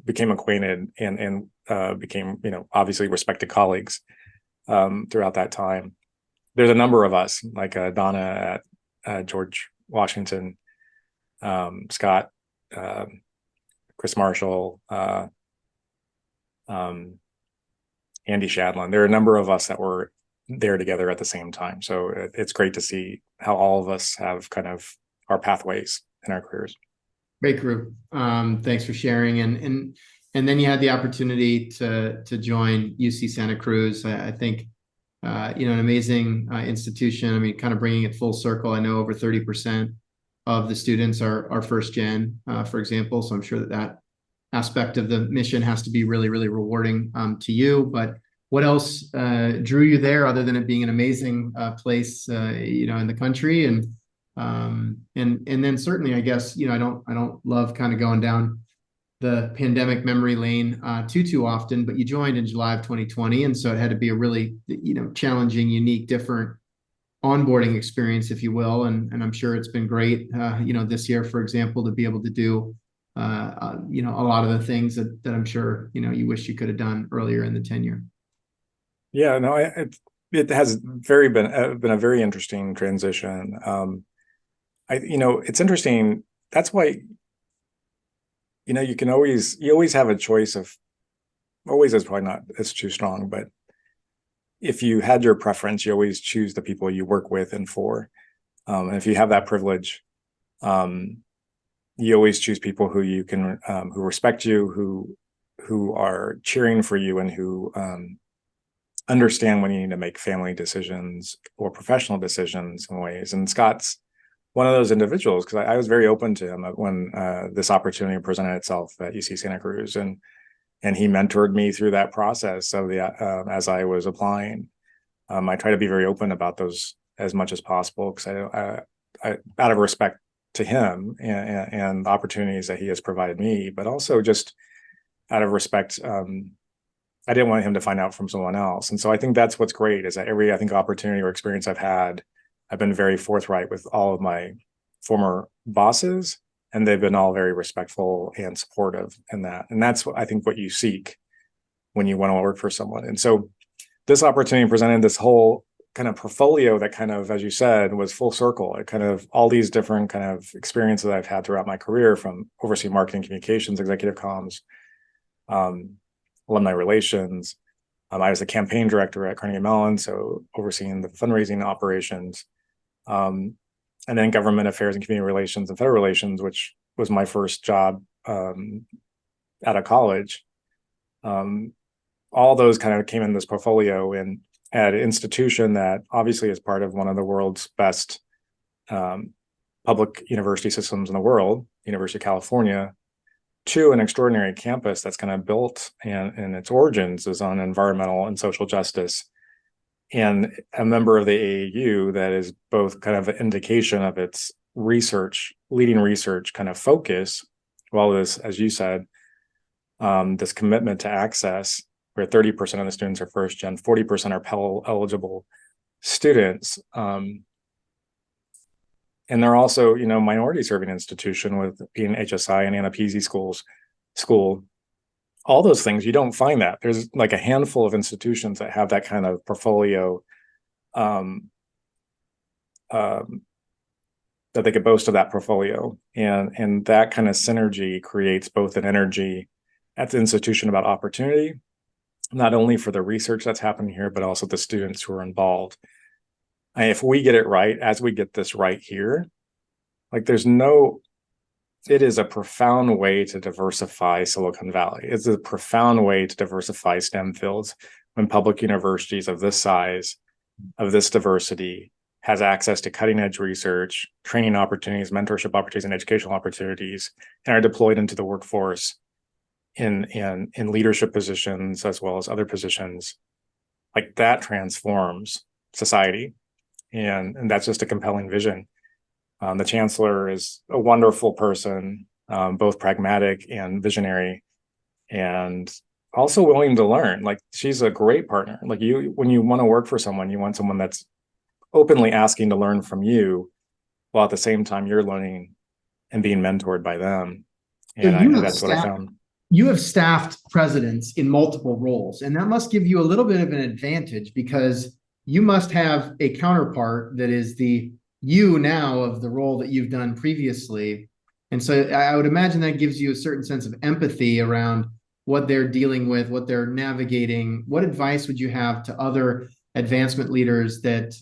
became acquainted and became, obviously respected colleagues throughout that time. There's a number of us, like Donna at George Washington, Scott, Chris Marshall, Andy Shadlin. There are a number of us that were there together at the same time. So it's great to see how all of us have kind of our pathways in our careers. Great group. Thanks for sharing. And then you had the opportunity to join UC Santa Cruz. I think an amazing institution. I mean, kind of bringing it full circle. I know over 30% of the students are first gen, for example. So I'm sure that aspect of the mission has to be really, really rewarding to you. But what else drew you there, other than it being an amazing place, in the country? And then certainly, I guess, I don't love kind of going down the pandemic memory lane too often, but you joined in July of 2020, and so it had to be a really challenging, unique, different onboarding experience, if you will. And I'm sure it's been great, this year, for example, to be able to do a lot of the things that I'm sure you wish you could have done earlier in the tenure. Yeah, no, it has been a very interesting transition. It's interesting. That's why, you always have a choice of, always is probably not, it's too strong, but if you had your preference, you always choose the people you work with and for. And if you have that privilege, you always choose people who you can, who respect you, who are cheering for you, and who understand when you need to make family decisions or professional decisions in ways. And Scott's one of those individuals, because I was very open to him when this opportunity presented itself at UC Santa Cruz, and he mentored me through that process of as I was applying. I try to be very open about those as much as possible, because I out of respect to him and the opportunities that he has provided me, but also just out of respect. I didn't want him to find out from someone else. And so I think that's what's great, is that every, I think, opportunity or experience I've had, I've been very forthright with all of my former bosses, and they've been all very respectful and supportive in that. And that's what I think what you seek when you want to work for someone. And so this opportunity presented this whole kind of portfolio that kind of, as you said, was full circle. It kind of all these different kind of experiences I've had throughout my career, from overseeing marketing, communications, executive comms, alumni relations. I was the campaign director at Carnegie Mellon, so overseeing the fundraising operations, and then government affairs and community relations and federal relations, which was my first job out of college. All those kind of came in this portfolio, and at an institution that obviously is part of one of the world's best public university systems in the world, University of California, to an extraordinary campus that's kind of built and its origins is on environmental and social justice, and a member of the AAU that is both kind of an indication of its leading research kind of focus, well as you said, this commitment to access, where 30% of the students are first gen, 40% are Pell eligible students. And they're also, minority serving institution, with being HSI and Anna Peasy school. All those things, you don't find that. There's like a handful of institutions that have that kind of portfolio that they could boast of that portfolio. And that kind of synergy creates both an energy at the institution about opportunity, not only for the research that's happening here, but also the students who are involved. And if we get it right, as we get this right here, like it is a profound way to diversify Silicon Valley. It's a profound way to diversify STEM fields when public universities of this size, of this diversity, has access to cutting edge research, training opportunities, mentorship opportunities, and educational opportunities, and are deployed into the workforce in leadership positions as well as other positions. Like that transforms society. And that's just a compelling vision. The Chancellor is a wonderful person, both pragmatic and visionary, and also willing to learn. Like she's a great partner. Like when you want to work for someone, you want someone that's openly asking to learn from you, while at the same time you're learning and being mentored by them. And that's what I found. You have staffed presidents in multiple roles, and that must give you a little bit of an advantage because you must have a counterpart that is the you now of the role that you've done previously. And so I would imagine that gives you a certain sense of empathy around what they're dealing with, what they're navigating. What advice would you have to other advancement leaders that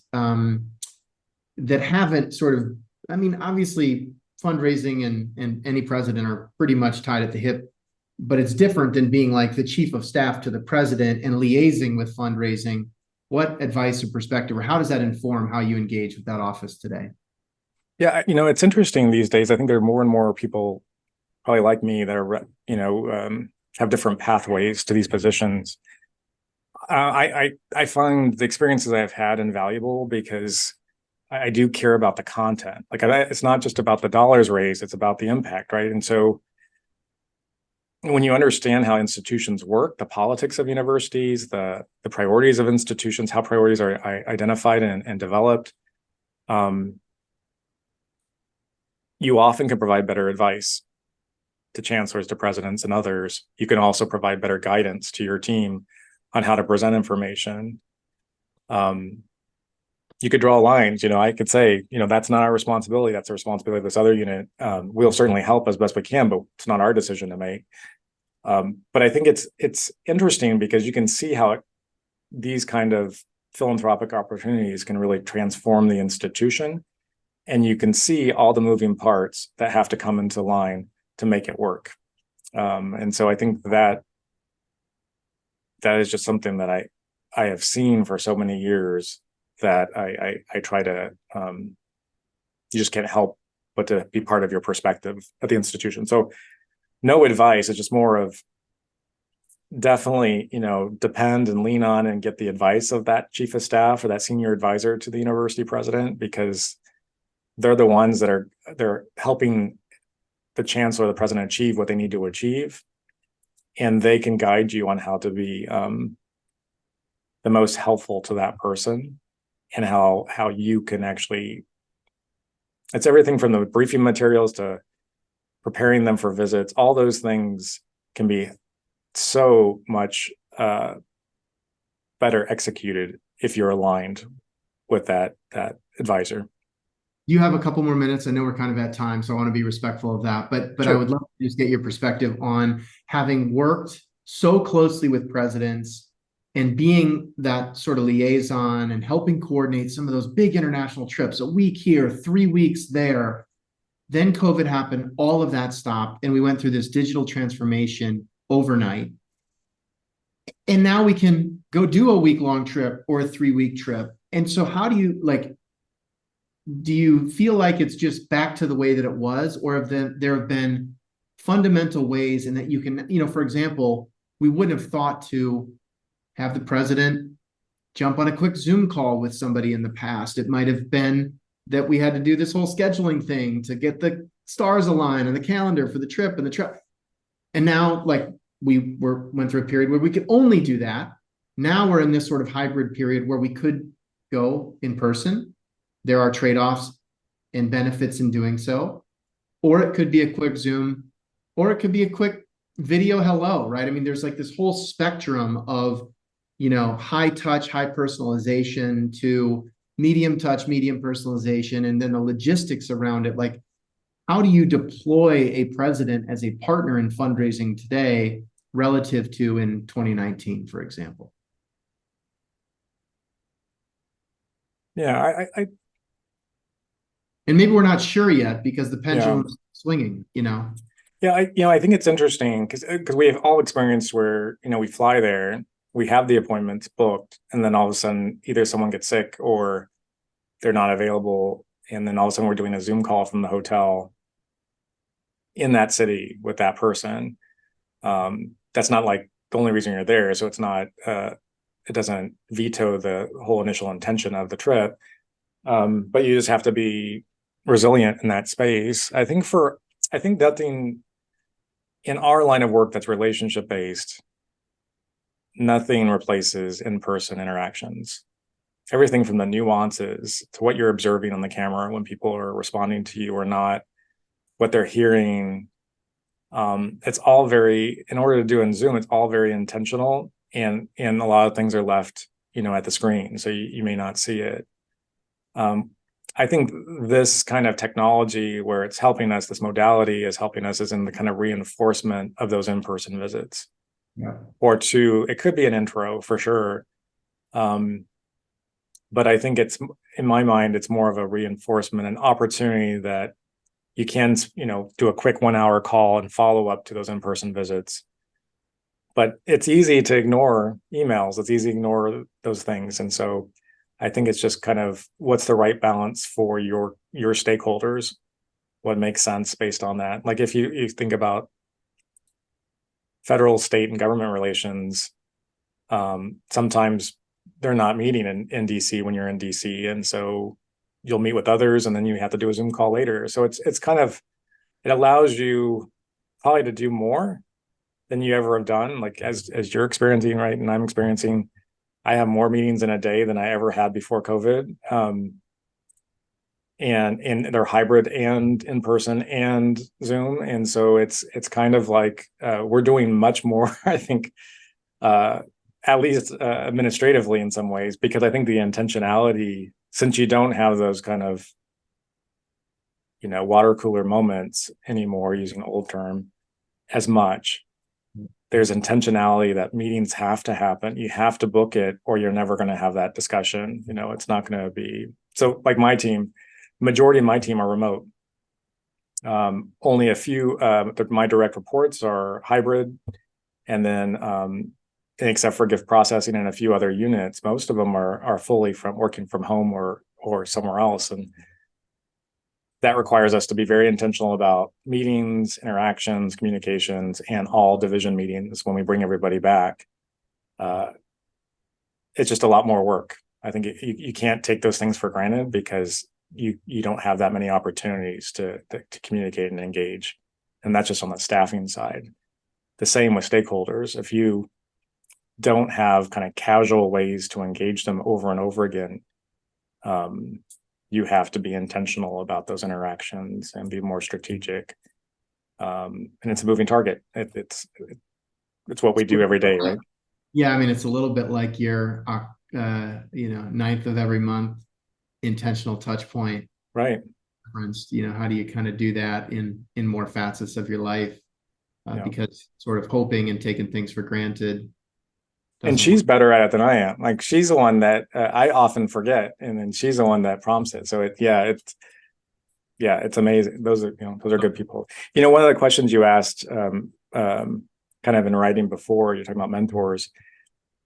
that haven't sort of, I mean, obviously fundraising and any president are pretty much tied at the hip, but it's different than being like the chief of staff to the president and liaising with fundraising. What advice or perspective, or how does that inform how you engage with that office today? Yeah, it's interesting these days. I think there are more and more people probably like me that are, have different pathways to these positions. I find the experiences I've had invaluable because I do care about the content. Like it's not just about the dollars raised, it's about the impact, right? And so when you understand how institutions work, the politics of universities, the priorities of institutions, how priorities are identified and developed, you often can provide better advice to chancellors, to presidents, and others. You can also provide better guidance to your team on how to present information. You could draw lines. I could say, that's not our responsibility. That's the responsibility of this other unit. We'll certainly help as best we can, but it's not our decision to make. But I think it's interesting because you can see how these kind of philanthropic opportunities can really transform the institution, and you can see all the moving parts that have to come into line to make it work. And so I think that is just something that I have seen for so many years that I try to, you just can't help but to be part of your perspective at the institution. So no advice, it's just more of definitely, depend and lean on and get the advice of that chief of staff or that senior advisor to the university president, because they're the ones that they're helping the chancellor or the president achieve what they need to achieve. And they can guide you on how to be the most helpful to that person, and how you can actually, it's everything from the briefing materials to preparing them for visits. All those things can be so much better executed if you're aligned with that advisor. You have a couple more minutes. I know we're kind of at time, so I want to be respectful of that. But Sure. I would love to just get your perspective on having worked so closely with presidents and being that sort of liaison and helping coordinate some of those big international trips, a week here, 3 weeks there. Then COVID happened, all of that stopped, and we went through this digital transformation overnight. And now we can go do a week-long trip or a 3-week trip. And so how do you feel like it's just back to the way that it was, or there have been fundamental ways in that you can, for example, we wouldn't have thought to have the president jump on a quick Zoom call with somebody in the past. It might have been that we had to do this whole scheduling thing to get the stars aligned and the calendar for the trip and the trip. And now, like, went through a period where we could only do that. Now we're in this sort of hybrid period where we could go in person. There are trade-offs and benefits in doing so. Or it could be a quick Zoom, or it could be a quick video hello, right? I mean, there's like this whole spectrum of, high touch, high personalization to medium touch, medium personalization, and then the logistics around it. Like, how do you deploy a president as a partner in fundraising today relative to in 2019, for example? Yeah, And maybe we're not sure yet because the yeah. pendulum's swinging, you know? Yeah, I think it's interesting because we have all experienced where, we fly there, we have the appointments booked, and then all of a sudden either someone gets sick or they're not available, and then all of a sudden we're doing a Zoom call from the hotel in that city with that person. That's not like the only reason you're there, so it's not it doesn't veto the whole initial intention of the trip. But you just have to be resilient in that space. I think nothing in our line of work that's relationship based, nothing replaces in-person interactions. Everything from the nuances to what you're observing on the camera when people are responding to you or not, what they're hearing. It's all in order to do in Zoom, it's all very intentional, and a lot of things are left, at the screen, so you may not see it. I think this kind of technology where it's helping us, this modality is helping us, is in the kind of reinforcement of those in-person visits. Yeah. Or it could be an intro for sure. But I think in my mind, it's more of a reinforcement, an opportunity that you can, do a quick 1 hour call and follow up to those in-person visits. But it's easy to ignore emails. It's easy to ignore those things. And so I think it's just kind of what's the right balance for your stakeholders, what makes sense based on that. Like if you think about federal, state, and government relations, sometimes they're not meeting in DC when you're in DC. And so you'll meet with others and then you have to do a Zoom call later. So it's kind of, it allows you probably to do more than you ever have done. Like as you're experiencing, right, and I'm experiencing, I have more meetings in a day than I ever had before COVID. And they're hybrid and in person and Zoom. And so it's kind of like we're doing much more, I think, at least administratively in some ways, because I think the intentionality, since you don't have those kind of, water cooler moments anymore, using an old term, as much, there's intentionality that meetings have to happen. You have to book it or you're never going to have that discussion. It's not going to be, so like my team, majority of my team are remote. Only a few, my direct reports are hybrid. And then, except for gift processing and a few other units, most of them are fully working from home or somewhere else. And that requires us to be very intentional about meetings, interactions, communications, and all division meetings when we bring everybody back. It's just a lot more work. I think you can't take those things for granted because you don't have that many opportunities to communicate and engage. And that's just on the staffing side. The same with stakeholders. If you don't have kind of casual ways to engage them over and over again, you have to be intentional about those interactions and be more strategic. And it's a moving target. It's what we do every day, right? Yeah, I mean, it's a little bit like your, ninth of every month intentional touch point. Right. How do you kind of do that in more facets of your life? Yeah. Because sort of hoping and taking things for granted. And she's better at it than I am. Like she's the one that I often forget, and then she's the one that prompts it. So it's amazing. Those are good people. One of the questions you asked, kind of in writing before, you're talking about mentors.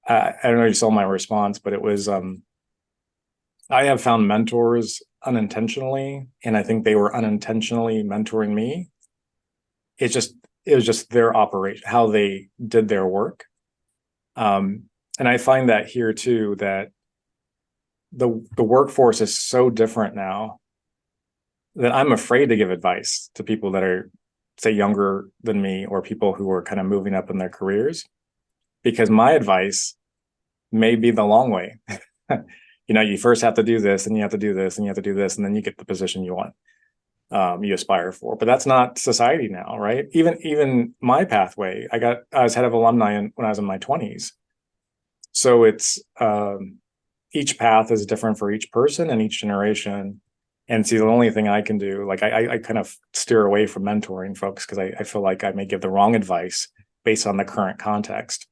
I don't know if you saw my response, but it was, I have found mentors unintentionally, and I think they were unintentionally mentoring me. It was just their operation, how they did their work. And I find that here too, that the workforce is so different now that I'm afraid to give advice to people that are, say, younger than me or people who are kind of moving up in their careers, because my advice may be the long way. You first have to do this and you have to do this and you have to do this, and then you get the position you want, you aspire for. But that's not society now, right? Even my pathway, I was head of alumni when I was in my 20s. So it's each path is different for each person and each generation. And see, the only thing I can do, like I kind of steer away from mentoring folks because I feel like I may give the wrong advice based on the current context.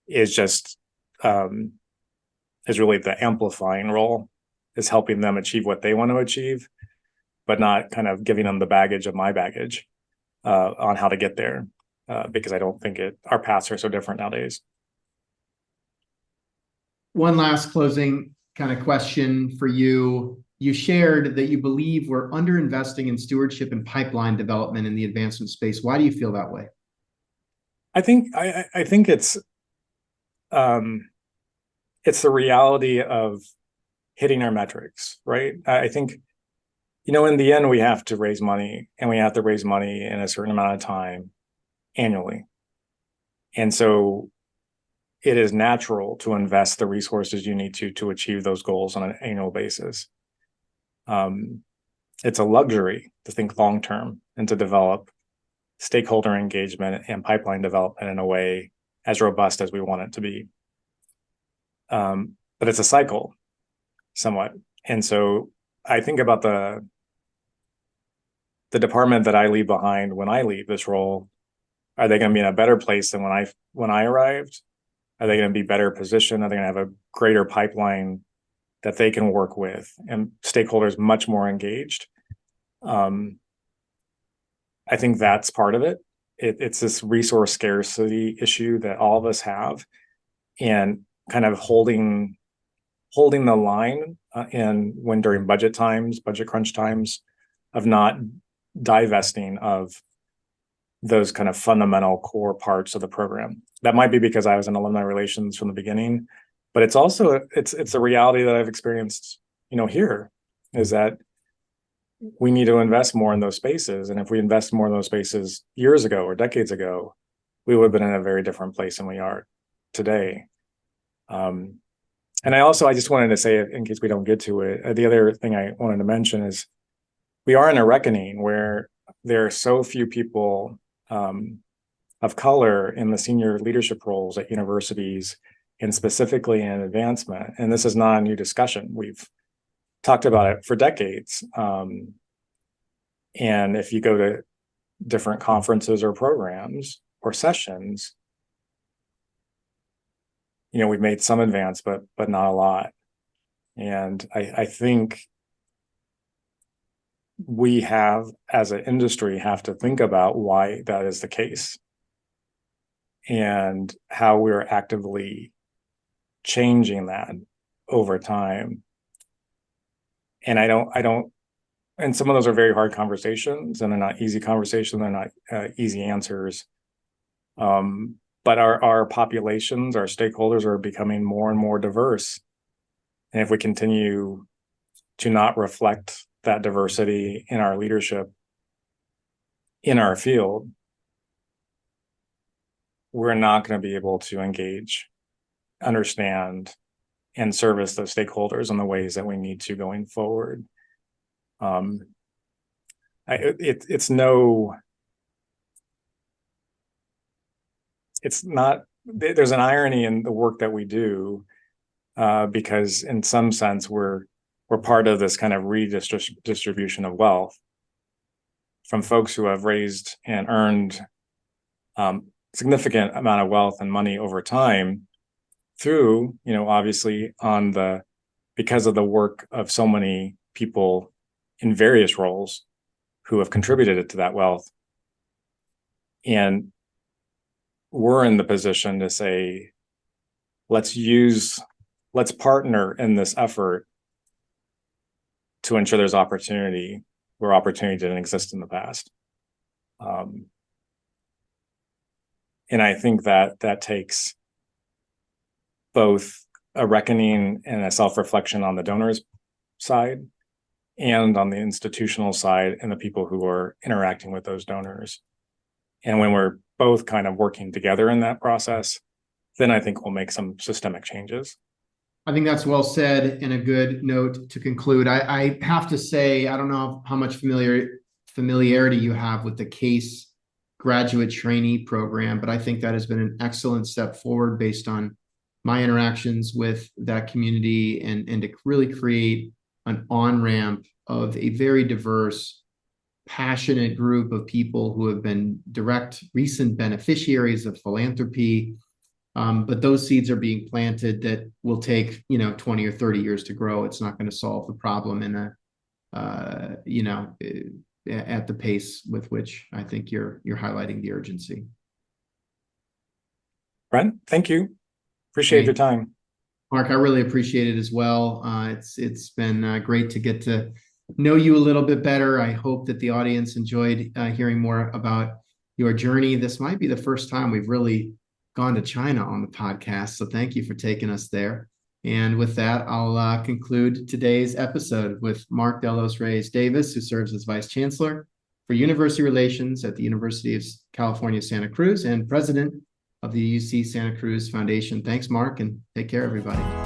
Is just is really the amplifying role, is helping them achieve what they want to achieve, but not kind of giving them the baggage of my baggage on how to get there, because I don't think our paths are so different nowadays. One last closing kind of question for you. You shared that you believe we're underinvesting in stewardship and pipeline development in the advancement space. Why do you feel that way? I think it's the reality of hitting our metrics, right? I think, in the end, we have to raise money, and we have to raise money in a certain amount of time annually. And so it is natural to invest the resources you need to achieve those goals on an annual basis. It's a luxury to think long-term and to develop stakeholder engagement and pipeline development in a way as robust as we want it to be. But it's a cycle somewhat. And so I think about the department that I leave behind when I leave this role. Are they going to be in a better place than when I arrived? Are they going to be better positioned? Are they going to have a greater pipeline that they can work with and stakeholders much more engaged? I think that's part of it. It's this resource scarcity issue that all of us have, and kind of holding the line and when during budget crunch times, of not divesting of those kind of fundamental core parts of the program. That might be because I was in alumni relations from the beginning, but it's also it's a reality that I've experienced, here, is that we need to invest more in those spaces. And if we invest more in those spaces years ago or decades ago, we would have been in a very different place than we are today. And I just wanted to say, in case we don't get to it, the other thing I wanted to mention is we are in a reckoning where there are so few people of color in the senior leadership roles at universities, and specifically in advancement. And this is not a new discussion. We've talked about it for decades. And if you go to different conferences or programs or sessions, we've made some advance, but not a lot. And I think we have, as an industry, have to think about why that is the case and how we're actively changing that over time. And and some of those are very hard conversations, and they're not easy conversations. They're not easy answers. But our populations, our stakeholders, are becoming more and more diverse. And if we continue to not reflect that diversity in our leadership, in our field, we're not going to be able to engage, understand, and service those stakeholders in the ways that we need to going forward. There's an irony in the work that we do, because in some sense we're part of this kind of redistribution of wealth from folks who have raised and earned significant amount of wealth and money over time through, obviously because of the work of so many people in various roles who have contributed to that wealth. And we're in the position to say, let's partner in this effort to ensure there's opportunity where opportunity didn't exist in the past. And I think that takes both a reckoning and a self-reflection on the donors side and on the institutional side and the people who are interacting with those donors. And when we're both kind of working together in that process, then I think we'll make some systemic changes. I think that's well said, and a good note to conclude. I have to say, I don't know how much familiarity you have with the CASE graduate trainee program, but I think that has been an excellent step forward based on my interactions with that community and to really create an on-ramp of a very diverse, passionate group of people who have been direct recent beneficiaries of philanthropy. But those seeds are being planted that will take, 20 or 30 years to grow. It's not going to solve the problem in at the pace with which I think you're highlighting the urgency. Brent, thank you. Appreciate your time. Mark, I really appreciate it as well. It's been great to get to know you a little bit better. I hope that the audience enjoyed hearing more about your journey. This might be the first time we've really gone to China on the podcast, so thank you for taking us there. And with that, I'll conclude today's episode with Mark Delos Reyes Davis, who serves as Vice Chancellor for University Relations at the University of California, Santa Cruz, and President of the UC Santa Cruz Foundation. Thanks, Mark, and take care, everybody.